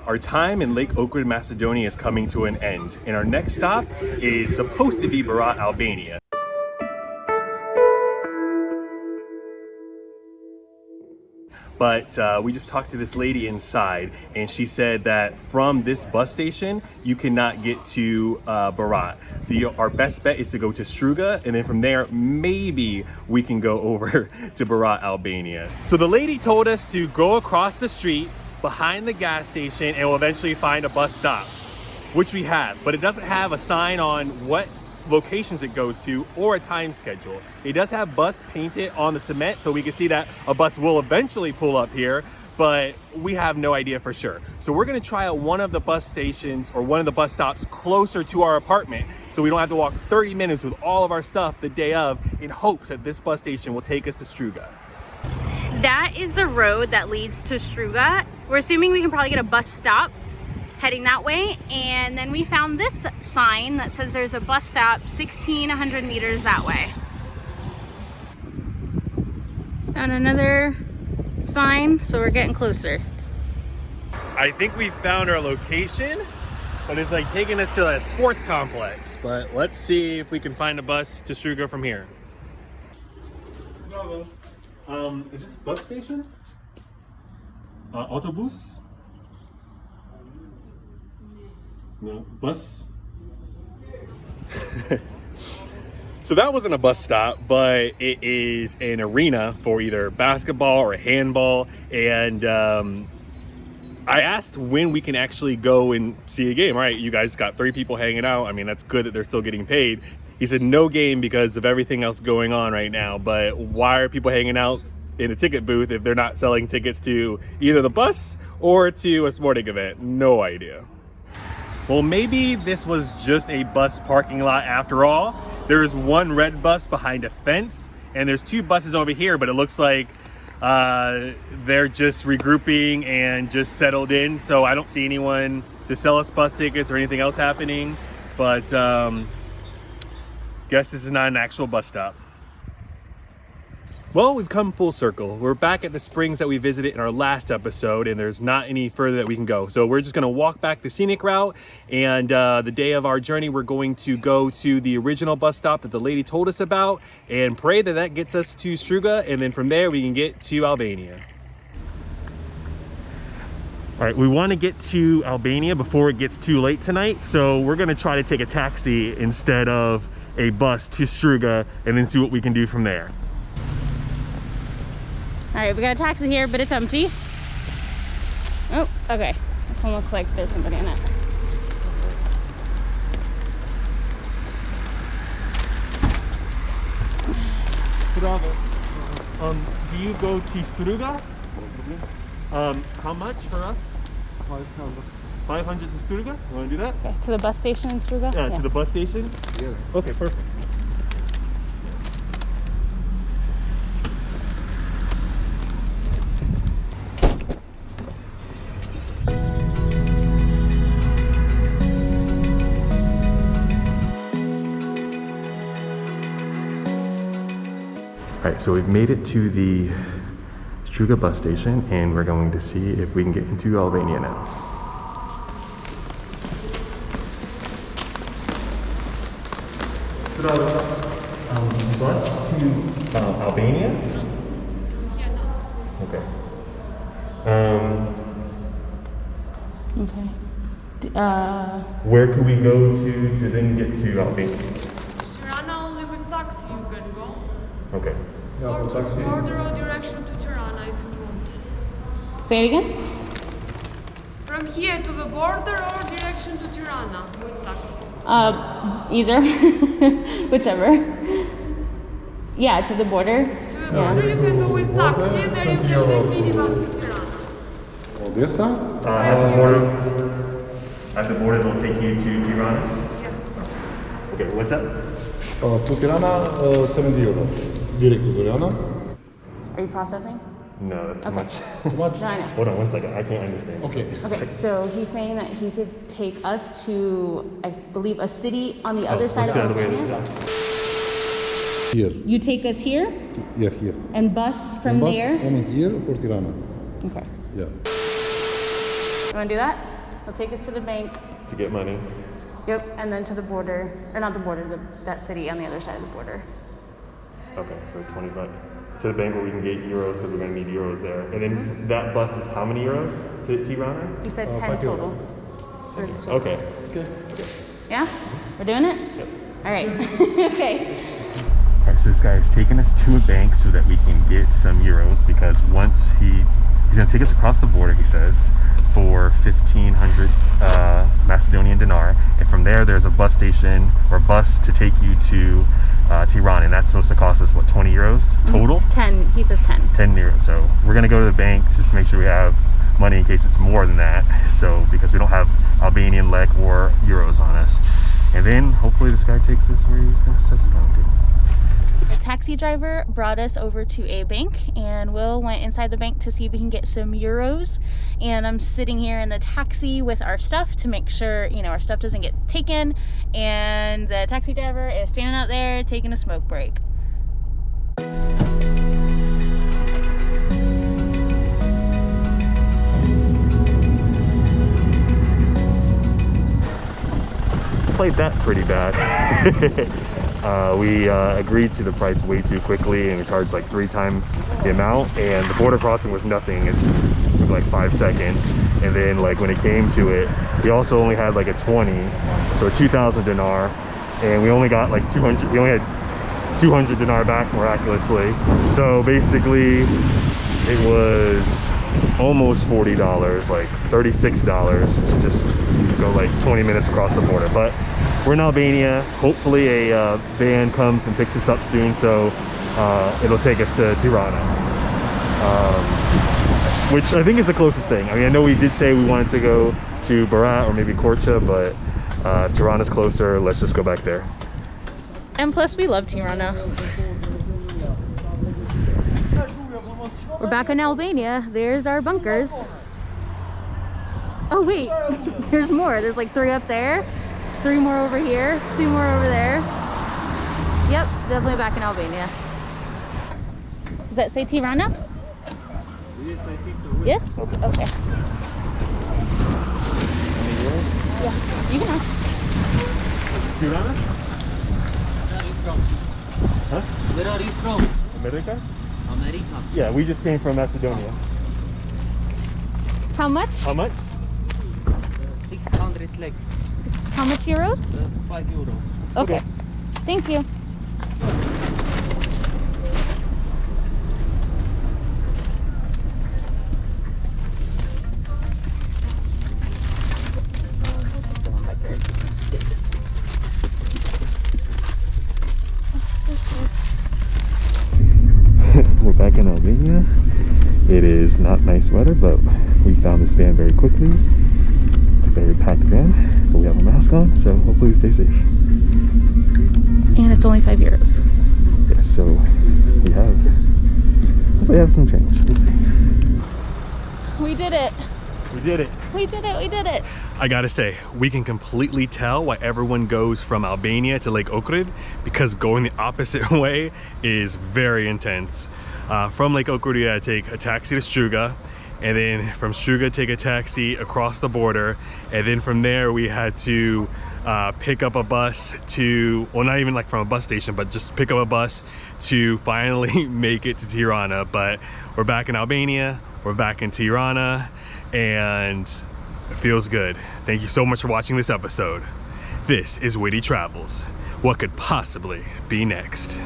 Our time in Lake Ohrid Macedonia is coming to an end, and our next stop is supposed to be Berat, Albania. But we just talked to this lady inside, and she said that from this bus station, you cannot get to Berat. Our best bet is to go to Struga, and then from there, maybe we can go over to Berat, Albania. So the lady told us to go across the street behind the gas station, and we'll eventually find a bus stop, which we have, but it doesn't have a sign on what locations it goes to or a time schedule. It does have bus painted on the cement, so we can see that a bus will eventually pull up here, but we have no idea for sure. So we're gonna try out one of the bus stations or one of the bus stops closer to our apartment, so we don't have to walk 30 minutes with all of our stuff the day of, in hopes that this bus station will take us to Struga. That is the road that leads to Struga. We're assuming we can probably get a bus stop heading that way, and then we found this sign that says there's a bus stop 1,600 meters that way. Found another sign, so we're getting closer. I think we found our location, but it's like taking us to a sports complex. But let's see if we can find a bus to Struga from here. Bravo. Is this a bus station? Autobus? No, bus. So that wasn't a bus stop, but it is an arena for either basketball or handball. And I asked when we can actually go and see a game. All right, you guys got 3 people hanging out. I mean, that's good that they're still getting paid. He said no game because of everything else going on right now. But why are people hanging out in a ticket booth if they're not selling tickets to either the bus or to a sporting event? No idea. Well, maybe this was just a bus parking lot after all. There's one red bus behind a fence, and there's 2 buses over here, but it looks like they're just regrouping and just settled in. So I don't see anyone to sell us bus tickets or anything else happening, but guess this is not an actual bus stop. Well, we've come full circle. We're back at the springs that we visited in our last episode, and there's not any further that we can go. So we're just gonna walk back the scenic route, and the day of our journey, we're going to go to the original bus stop that the lady told us about and pray that that gets us to Struga, and then from there we can get to Albania. All right, we wanna get to Albania before it gets too late tonight, so we're gonna try to take a taxi instead of a bus to Struga and then see what we can do from there. All right, we got a taxi here, but it's empty. Oh, okay. This one looks like there's somebody in it. Bravo. Do you go to Struga? How much for us? 500. 500 to Struga? You want to do that? Okay, to the bus station in Struga? Yeah, to the bus station? Yeah. Okay, perfect. All right, so we've made it to the Struga bus station, and we're going to see if we can get into Albania now. Bus to Albania? Okay. Okay. Where could we go to then get to Albania? Tirana only with taxi you can go. Okay. Or to border or direction to Tirana if you want. Say it again? From here to the border or direction to Tirana with taxi. Either. Whichever. Yeah, to the border. To the border you can go with taxi, then you can take minibus to Tirana. Odessa? At the border they'll take you to Tirana? Yeah. Okay, what's up? To Tirana, 70 euro. Direct to Tirana. Are you processing? No, that's too Okay. much. Too much? No, I know. Hold on one second, I can't understand. Okay. Okay, so he's saying that he could take us to, I believe, a city on the other side of let's go the other way. Albania. Here. You take us here Yeah, here. and bus from Bus there? coming here for Tirana. Okay. Yeah. You wanna do that? He'll take us to the bank. To get money. Yep, and then to the border, or not the border, that city on the other side of the border. Okay, so 20 bucks. To the bank where we can get euros because we're going to need euros there. And then that bus is how many euros to Tirana? He said 10 total. Okay. Okay. Yeah? We're doing it? Yep. All right. Okay. All right, so this guy is taking us to a bank so that we can get some euros because once he's going to take us across the border, he says, for 1,500 Macedonian dinar. And from there, there's a bus station or bus to take you to Tirana, and that's supposed to cost us, what, 20 euros total? 10, he says 10. 10 euros. So we're going to go to the bank just to make sure we have money in case it's more than that. So because we don't have Albanian lek or euros on us. And then hopefully this guy takes us where he's going to set us down to. The taxi driver brought us over to a bank, and Will went inside the bank to see if we can get some euros. And I'm sitting here in the taxi with our stuff to make sure, you know, our stuff doesn't get taken. And the taxi driver is standing out there taking a smoke break. Played that pretty bad. We agreed to the price way too quickly and we charged like 3 times the amount, and the border crossing was nothing. It took like 5 seconds, and then like when it came to it, we also only had like a 20, so 2,000 dinar, and we only got like 200. We only had 200 dinar back miraculously. So basically it was almost $40, like $36 to just go like 20 minutes across the border. But we're in Albania. Hopefully a van comes and picks us up soon, so it'll take us to Tirana, which I think is the closest thing. I mean, I know we did say we wanted to go to Berat or maybe Korce, but Tirana's closer. Let's just go back there. And plus we love Tirana. We're back in Albania. There's our bunkers. Oh wait, there's more. There's like 3 up there, 3 more over here, 2 more over there. Yep, definitely back in Albania. Does that say Tirana? Yes, I think so. Yes? Okay. Yeah, you can ask. Tirana? Huh? Where are you from? America? America. Yeah, we just came from Macedonia. How much? How much? 600 lek. How much euros? 5 euro. Okay. Thank you. We're back in Albania. It is not nice weather, but we found this van very quickly. It's a very packed van, but we have a mask on, so hopefully we stay safe. And it's only 5 euros. Yeah, so hopefully have some change. We'll see. We did it. We did it. We did it. We did it. I gotta say, we can completely tell why everyone goes from Albania to Lake Ohrid, because going the opposite way is very intense. From Lake Ohrid, you gotta take a taxi to Struga, and then from Struga take a taxi across the border, and then from there we had to pick up a bus to, well, not even like from a bus station, but just pick up a bus to finally make it to Tirana. But we're back in Albania, we're back in Tirana, and it feels good. Thank you so much for watching this episode. This is Witty Travels. What could possibly be next?